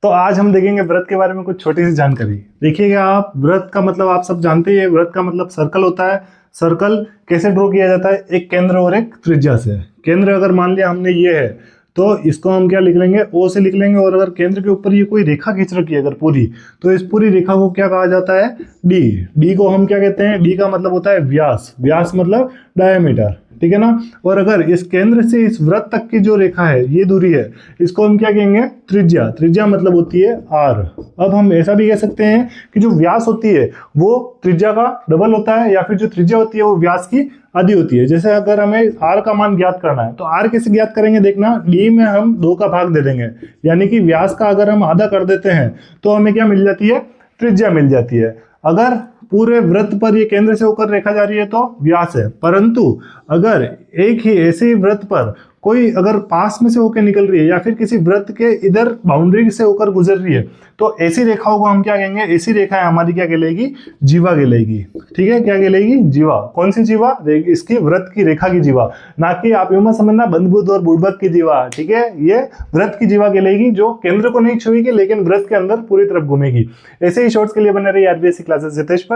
तो आज हम देखेंगे व्रत के बारे में कुछ छोटी सी जानकारी। देखिएगा आप, व्रत का मतलब आप सब जानते ही है। व्रत का मतलब सर्कल होता है। सर्कल कैसे ड्रॉ किया जाता है? एक केंद्र और एक त्रिज्या से। केंद्र अगर मान लिया हमने ये है तो इसको हम क्या लिख लेंगे? ओ से लिख लेंगे। और अगर केंद्र के ऊपर ये कोई रेखा खींच रखी है अगर पूरी, तो इस पूरी रेखा को क्या कहा जाता है? डी। डी को हम क्या कहते हैं? डी का मतलब होता है व्यास। व्यास मतलब डायमीटर, ठीक है ना। और अगर इस केंद्र से इस व्रत तक की जो रेखा है, ये दूरी है, इसको हम क्या कहेंगे? त्रिज्या। त्रिज्या मतलब होती है आर। अब हम ऐसा भी कह सकते हैं कि जो व्यास होती है वो त्रिज्या का डबल होता है, या फिर जो त्रिज्या होती है वो व्यास की आधी होती है। जैसे अगर हमें आर का मान ज्ञात करना है तो आर कैसे ज्ञात करेंगे? देखना, डी में हम 2 का भाग दे देंगे, यानी कि व्यास का अगर हम आधा कर देते हैं तो हमें क्या मिल जाती है? त्रिज्या मिल जाती है। अगर पूरे वृत्त पर ये केंद्र से होकर रेखा जा रही है तो व्यास है। परंतु अगर एक ही ऐसे ही वृत्त पर कोई अगर पास में से होकर निकल रही है, या फिर किसी वृत्त के इधर बाउंड्री से होकर गुजर रही है, तो ऐसी रेखाओं को हम क्या कहेंगे? ऐसी रेखा हमारी क्या कहलाएगी? जीवा कहलाएगी। ठीक है, क्या कहलाएगी? जीवा। कौन सी जीवा? इसकी वृत्त की रेखा की जीवा, ना कि आप यूं मत समझना बंधबुद्ध और बुड़बक की जीवा। ठीक है, ये वृत्त की जीवा कहलाएगी, जो केंद्र को नहीं छुएगी लेकिन वृत्त के अंदर पूरी तरफ घूमेगी। ऐसे ही शॉर्ट्स के लिए बने रही आरबीएससी क्लासेस जितेश पर।